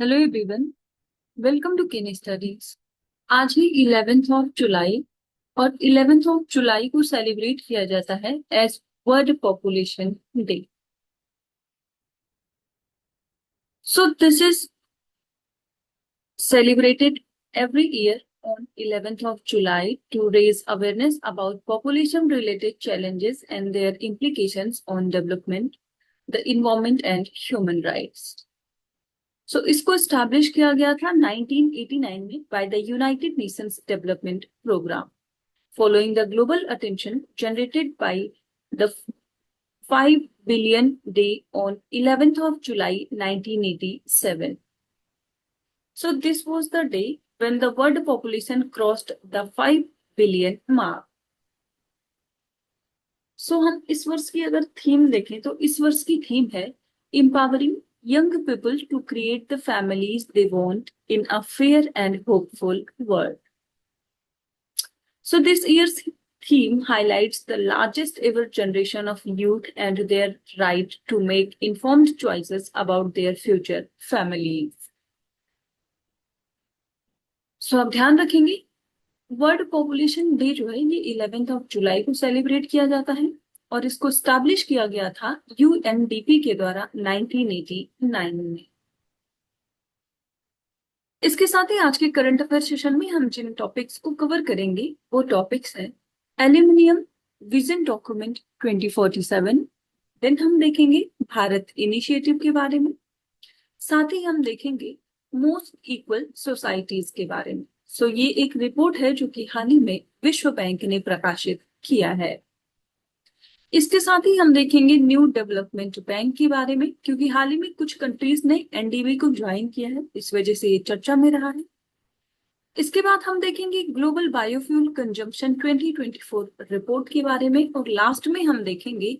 Hello everyone, welcome to Ken studies. आज ही 11th of July और 11th ऑफ जुलाई को सेलिब्रेट किया जाता है as world population day. So this is celebrated every year on 11th of July to raise awareness about population related challenges and their implications on development, the environment and human rights. इसको establish किया गया था 1989 में by the United Nations development programme following the global attention generated by the 5 billion day on 11th of July 1987. So this was the day when the world population crossed the 5 billion mark. हम इस वर्ष की अगर theme देखें तो इस वर्ष की थीम है empowering young people to create the families they want in a fair and hopeful world. So this year's theme highlights the largest ever generation of youth and their right to make informed choices about their future families. आप ध्यान रखेंगे, world population day जो है ये 11th of July को celebrate किया जाता है और इसको स्टैब्लिश किया गया था यूएनडीपी के द्वारा 1989 में। इसके साथ ही आज के करंट अफेयर सेशन में हम जिन टॉपिक्स को कवर करेंगे वो टॉपिक्स हैं एल्यूमिनियम विजन डॉक्यूमेंट 2047, देन हम देखेंगे भारत इनिशिएटिव के बारे में, साथ ही हम देखेंगे मोस्ट इक्वल सोसाइटीज के बारे में। ये एक रिपोर्ट है जो कि हाल ही में विश्व बैंक ने प्रकाशित किया है। इसके साथ ही हम देखेंगे न्यू डेवलपमेंट बैंक के बारे में, क्योंकि हाल ही में कुछ कंट्रीज ने एनडीबी को ज्वाइन किया है, इस वजह से ये चर्चा में रहा है। इसके बाद हम देखेंगे ग्लोबल बायोफ्यूल कंजम्पशन 2024 रिपोर्ट के बारे में और लास्ट में हम देखेंगे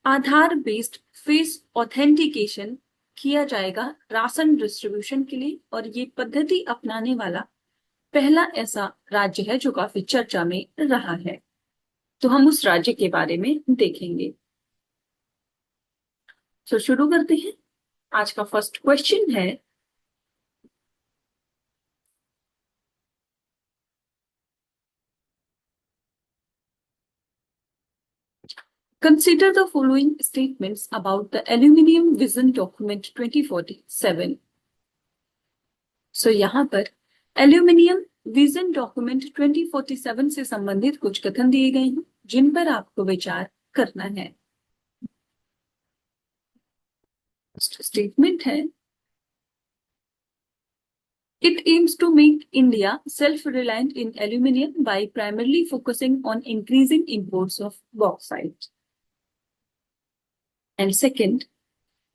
आधार बेस्ड फेस ऑथेंटिकेशन किया जाएगा राशन डिस्ट्रीब्यूशन के लिए, और ये पद्धति अपनाने वाला पहला ऐसा राज्य है जो काफी चर्चा में रहा है। तो हम उस राज्य के बारे में देखेंगे। शुरू करते हैं। आज का फर्स्ट क्वेश्चन है, consider the following statements about the Aluminium Vision Document 2047. यहाँ पर एल्यूमिनियम विजन डॉक्यूमेंट 2047 से संबंधित कुछ कथन दिए गए हैं जिन पर आपको विचार करना है। स्टेटमेंट है, it aims to make India self-reliant in aluminium by primarily focusing on increasing imports of bauxite. And second,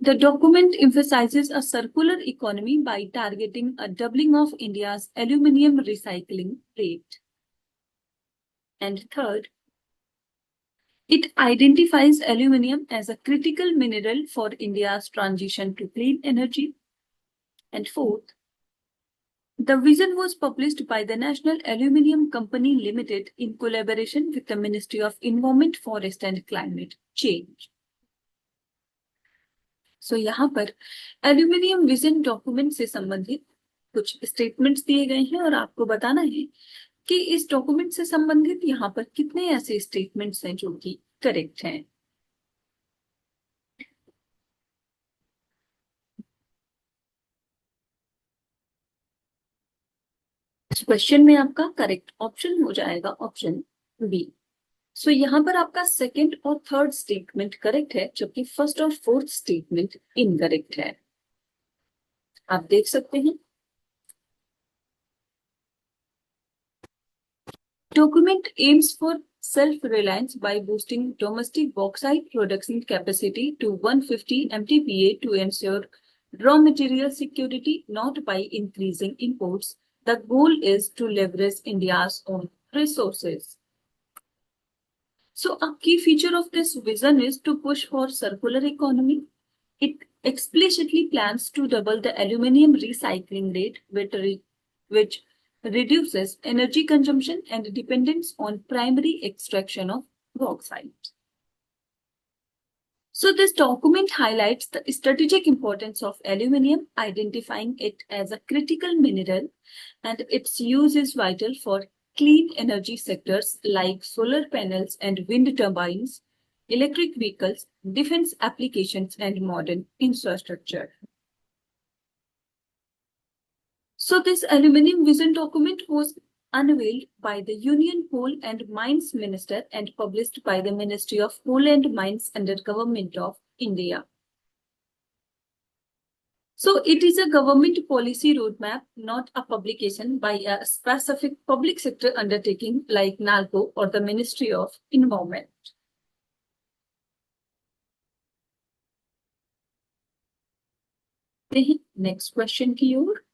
the document emphasizes a circular economy by targeting a doubling of India's aluminium recycling rate. And third, it identifies aluminium as a critical mineral for India's transition to clean energy. And fourth, the vision was published by the National Aluminium Company Limited in collaboration with the Ministry of Environment, Forest and Climate Change. यहाँ पर aluminium vision document से संबंधित कुछ statements दिए गए हैं और आपको बताना है कि इस डॉक्यूमेंट से संबंधित यहाँ पर कितने ऐसे स्टेटमेंट्स हैं जो कि करेक्ट हैं। इस क्वेश्चन में आपका करेक्ट ऑप्शन हो जाएगा ऑप्शन बी। यहाँ पर आपका सेकंड और थर्ड स्टेटमेंट करेक्ट है, जबकि फर्स्ट और फोर्थ स्टेटमेंट इनकरेक्ट है। आप देख सकते हैं, document aims for self-reliance by boosting domestic bauxite production capacity to 150 mtpa to ensure raw material security, not by increasing imports. The goal is to leverage India's own resources. A key feature of this vision is to push for circular economy. It explicitly plans to double the aluminium recycling rate, which reduces energy consumption and dependence on primary extraction of bauxite. So this document highlights the strategic importance of aluminium, identifying it as a critical mineral, and its use is vital for clean energy sectors like solar panels and wind turbines, electric vehicles, defense applications, and modern infrastructure. So this aluminium vision document was unveiled by the Union Coal and Mines Minister and published by the Ministry of Coal and Mines under Government of India. So it is a government policy roadmap, not a publication by a specific public sector undertaking like NALCO or the Ministry of Environment. Next question की ओर।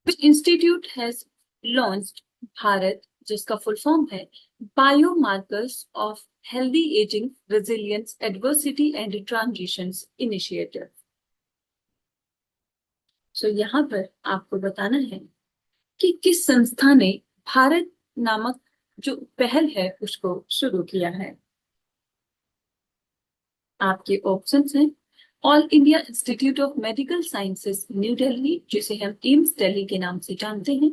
Which institute has launched Bharat, जिसका full form है biomarkers of healthy ageing resilience adversity and transitions initiative. So यहाँ पर आपको बताना है कि किस संस्था ने भारत नामक जो पहल है उसको शुरू किया है। आपके ऑप्शंस हैं all India institute of medical sciences new Delhi, जिसे हम एम्स दिल्ली के नाम से जानते हैं।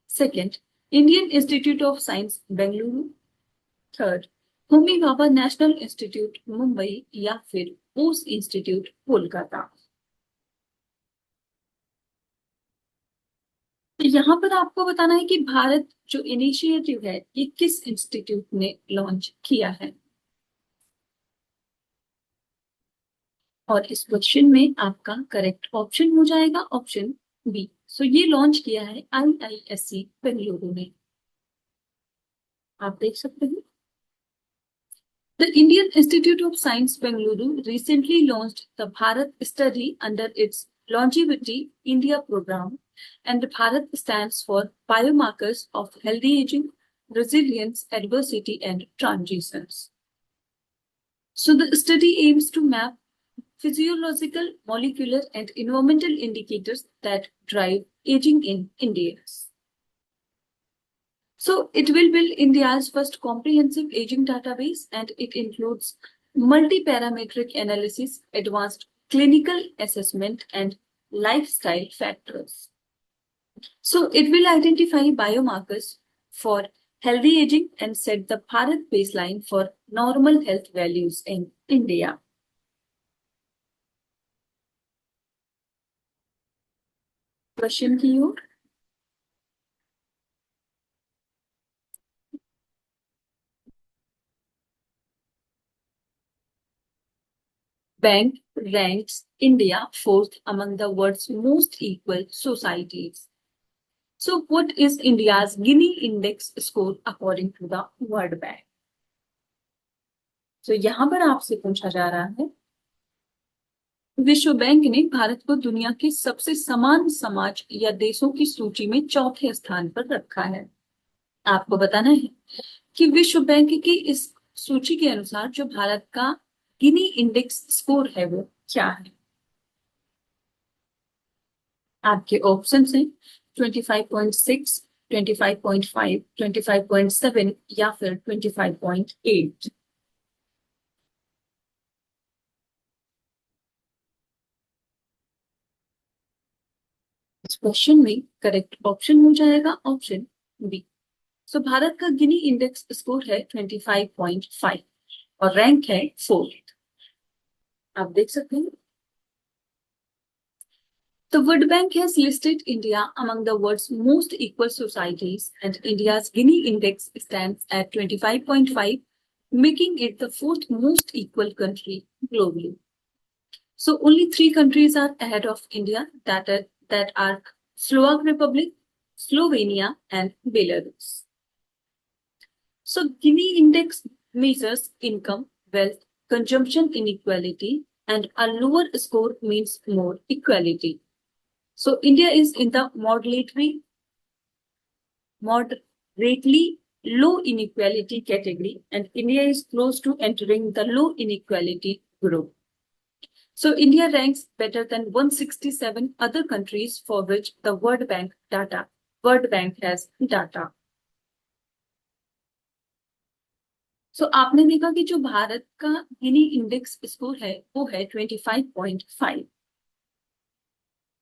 Second, Indian institute of science Bengaluru. Third, Homi Bhabha national institute Mumbai या फिर बोस इंस्टीट्यूट कोलकाता। तो यहाँ पर आपको बताना है कि भारत जो इनिशिएटिव है ये किस इंस्टीट्यूट ने लॉन्च किया है। और इस क्वेश्चन में आपका करेक्ट ऑप्शन हो जाएगा ऑप्शन बी। सो ये लॉन्च किया है IISc बेंगलुरु ने। आप देख सकते हैं The Indian Institute of Science Bengaluru recently launched the Bharat study under its Longevity India program, and Bharat stands for Biomarkers of Healthy Aging, Resilience, Adversity, and Transitions. So the study aims to map physiological, molecular, and environmental indicators that drive aging in India. So it will build India's first comprehensive aging database, and it includes multi-parametric analysis, advanced clinical assessment, and lifestyle factors. So it will identify biomarkers for healthy aging and set the Bharat baseline for normal health values in India. Question की ओर। Bank ranks India fourth among the world's most equal societies. So what is India's Gini index score according to the World Bank? So यहाँ पर आपसे पूछा जा रहा है विश्व bank ने भारत को दुनिया के सबसे समान समाज या देशों की सूची में चौथे स्थान पर रखा है। आपको बताना है कि विश्व बैंक की इस सूची के अनुसार जो भारत का गिनी इंडेक्स स्कोर है वो क्या है। आपके ऑप्शन हैं 25.6, 25.5, 25.7 या फिर 25.8। इस क्वेश्चन में करेक्ट ऑप्शन हो जाएगा ऑप्शन बी। सो भारत का गिनी इंडेक्स स्कोर है 25.5 और रैंक है 4th। आप देख सकते हैं The World Bank has listed India among the world's most equal societies, and India's Gini index stands at 25.5, making it the fourth most equal country globally. So only 3 countries are ahead of India, that are Slovak Republic, Slovenia, and Belarus. So Gini index measures income, wealth, consumption inequality, and a lower score means more equality. So India is in the moderately low inequality category, and India is close to entering the low inequality group. So India ranks better than 167 other countries for which the World Bank has data. सो आपने देखा कि जो भारत का Gini index score है वो है 25.5।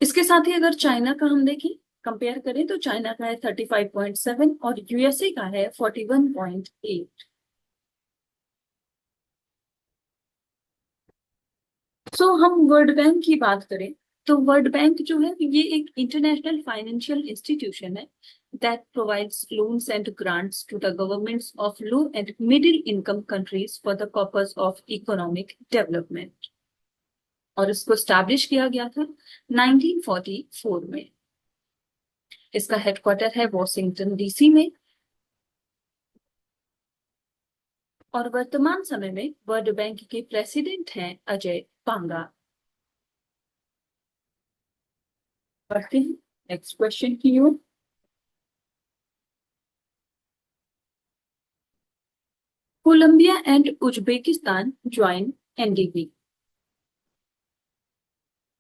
इसके साथ ही अगर चाइना का हम देखें, कंपेयर करें, तो चाइना का है 35.7 और यूएसए का है 41.8। सो हम वर्ल्ड बैंक की बात करें तो वर्ल्ड बैंक जो है ये एक इंटरनेशनल फाइनेंशियल इंस्टीट्यूशन है that provides loans and grants to the governments of low and middle income countries for the purpose of economic development. और इसको स्टैब्लिश किया गया था 1944 में। इसका हेडक्वार्टर है वॉशिंगटन डीसी में। और वर्तमान समय में वर्ल्ड बैंक के प्रेसिडेंट हैं अजय पांगा। बढ़ते हैं नेक्स्ट क्वेश्चन की ओर। Colombia and Uzbekistan join NDB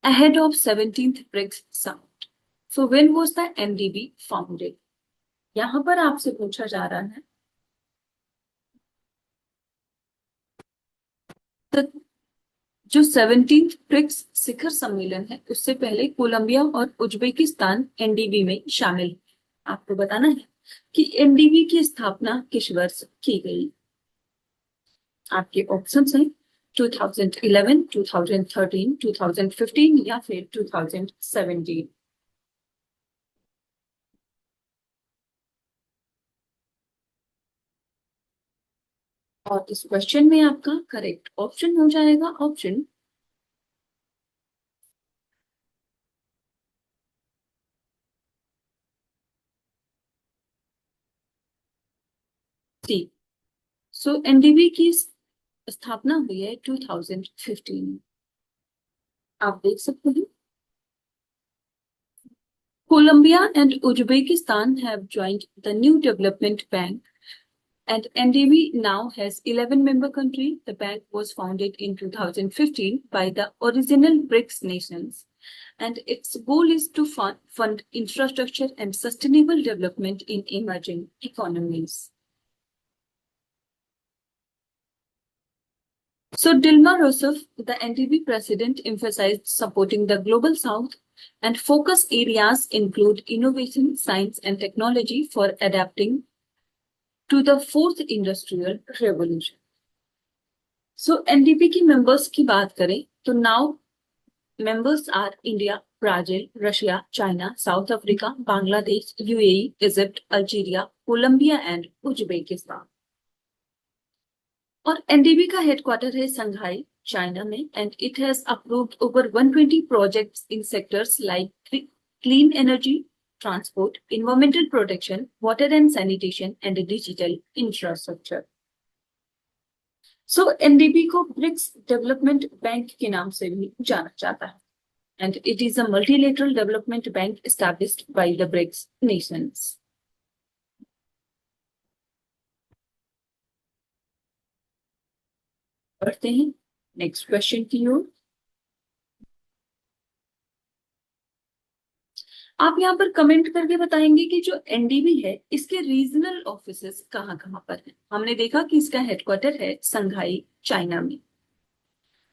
ahead of 17th BRICS summit. So when was the NDB founded? यहां पर आपसे पूछा जा रहा है तो जो 17th ब्रिक्स शिखर सम्मेलन है उससे पहले कोलंबिया और उज्बेकिस्तान एनडीबी में शामिल है। आपको बताना है कि एनडीबी की स्थापना किस वर्ष की गई। आपके ऑप्शंस हैं 2011, 2013, 2015 या फिर 2017। और इस क्वेश्चन में आपका करेक्ट ऑप्शन हो जाएगा ऑप्शन सी। सो एनडीबी की स्थापना हुई है 2015 में। आप देख सकते हैं Colombia and Uzbekistan have joined the new development bank and NDB now has 11 member countries. The bank was founded in 2015 by the original BRICS nations and its goal is to fund infrastructure and sustainable development in emerging economies. So Dilma Rousseff, the NDB president, emphasized supporting the global south and focus areas include innovation, science and technology for adapting to the fourth industrial revolution. So NDB की members की बात करें तो now members are India, Brazil, Russia, China, South Africa, Bangladesh, UAE, Egypt, Algeria, Colombia and Uzbekistan. और NDB का headquarter है Shanghai China में and it has approved over 120 projects in sectors like clean energy, transport, environmental protection, water and sanitation and digital infrastructure. So NDB को BRICS development bank के नाम से भी जाना जाता है and it is a multilateral development bank established by the BRICS nations. बढ़ते हैं नेक्स्ट क्वेश्चन की ओर। आप यहाँ पर कमेंट करके बताएंगे कि जो एनडीबी है इसके रीजनल ऑफिसेस कहाँ कहाँ पर हैं। हमने देखा कि इसका हेडक्वार्टर है संघाई चाइना में,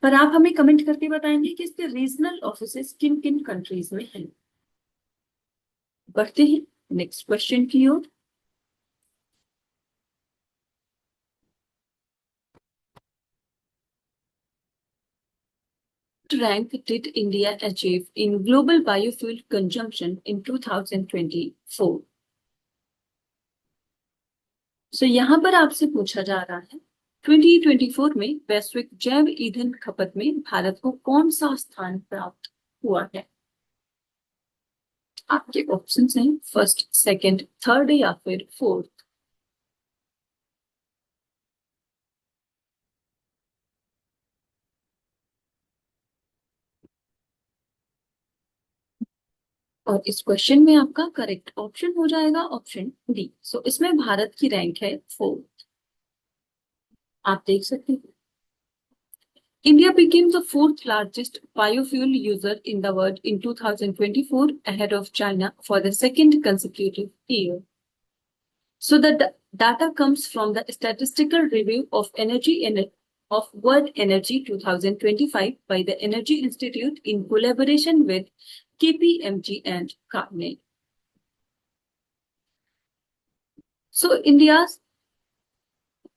पर आप हमें कमेंट करके बताएंगे कि इसके रीजनल ऑफिसेस किन किन कंट्रीज में हैं। बढ़ते हैं नेक्स्ट क्वेश्चन की ओर। rank did India achieve in global biofuel consumption in 2024? सो यहाँ पर आपसे पूछा जा रहा है 2024 में वैश्विक जैव ईंधन खपत में भारत को कौन सा स्थान प्राप्त हुआ है। आपके ऑप्शन हैं फर्स्ट, सेकंड, थर्ड या फिर फोर्थ। और इस क्वेश्चन में आपका करेक्ट ऑप्शन हो जाएगा ऑप्शन डी। सो इसमें भारत की रैंक है फोर्थ। आप देख सकते हैं India became the fourth largest biofuel user in the world in 2024 ahead of China for the second consecutive year. So the data comes from the Statistical Review of World Energy 2025 by the Energy Institute in collaboration with KPMG and Carney. So India's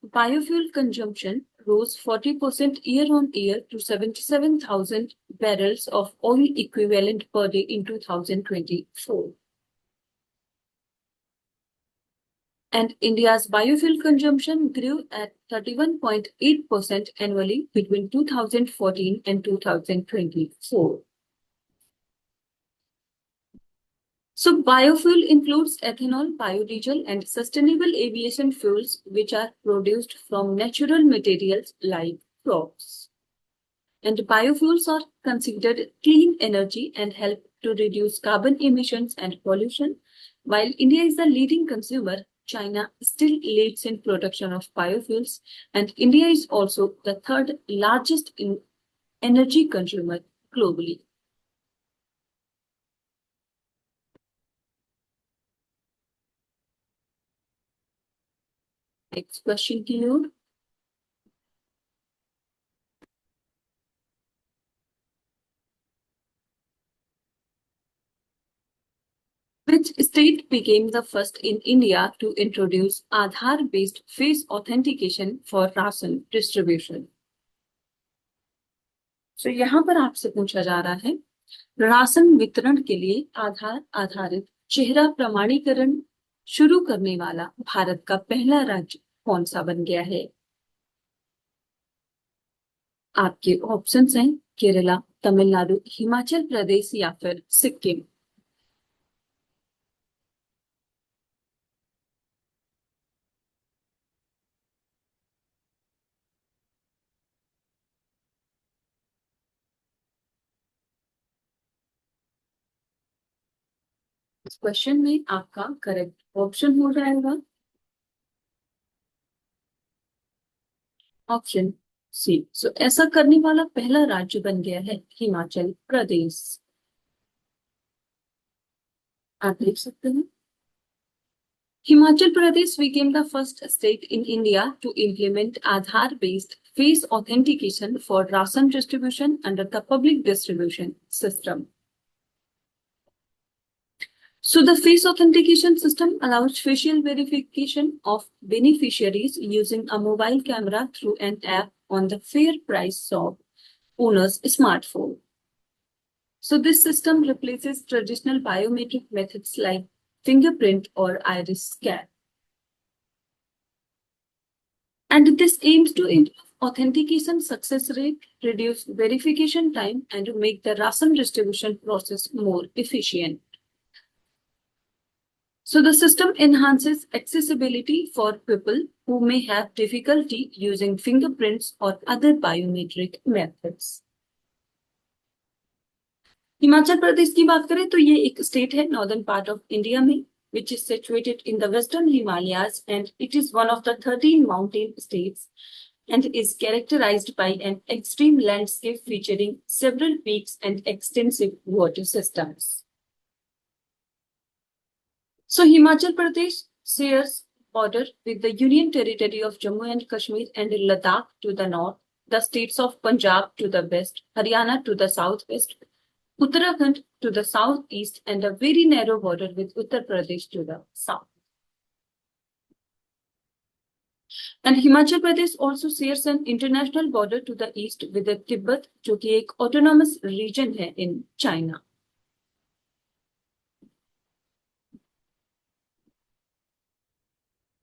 biofuel consumption rose 40% year on year to 77,000 barrels of oil equivalent per day in 2024. And India's biofuel consumption grew at 31.8% annually between 2014 and 2024. So biofuel includes ethanol, biodiesel, and sustainable aviation fuels, which are produced from natural materials like crops. And biofuels are considered clean energy and help to reduce carbon emissions and pollution. While India is the leading consumer, China still leads in production of biofuels, and India is also the third largest energy consumer globally. Next question to you. Which state became the first in India to introduce Aadhaar-based face authentication for ration distribution? So यहाँ पर आपसे पूछा जा रहा है ration वितरण के लिए आधार आधारित चेहरा प्रमाणीकरण शुरू करने वाला भारत का पहला राज्य कौन सा बन गया है? आपके ऑप्शंस हैं केरला, तमिलनाडु, हिमाचल प्रदेश या फिर सिक्किम। इस क्वेश्चन में आपका करेक्ट ऑप्शन हो जाएगा ऑप्शन सी। सो ऐसा करने वाला पहला राज्य बन गया है हिमाचल प्रदेश। आप देख सकते हैं Himachal Pradesh became the first state in India to implement Aadhaar-based face authentication for ration distribution under the public distribution system. So the face authentication system allows facial verification of beneficiaries using a mobile camera through an app on the fair price shop owner's smartphone. So this system replaces traditional biometric methods like fingerprint or iris scan. And this aims to improve authentication success rate, reduce verification time, and to make the ration distribution process more efficient. So the system enhances accessibility for people who may have difficulty using fingerprints or other biometric methods. Himachal Pradesh की बात करें तो ये एक state है northern part of India में which is situated in the western Himalayas, and it is one of the 13 mountain states and is characterized by an extreme landscape featuring several peaks and extensive water systems. So Himachal Pradesh shares border with the Union Territory of Jammu and Kashmir and Ladakh to the north, the states of Punjab to the west, Haryana to the southwest, Uttarakhand to the southeast, and a very narrow border with Uttar Pradesh to the south. And Himachal Pradesh also shares an international border to the east with the Tibet, जो कि एक autonomous region है in China.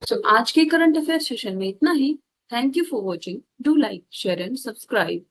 So आज के current affair session में इतना ही. Thank you for watching. Do like, share and subscribe.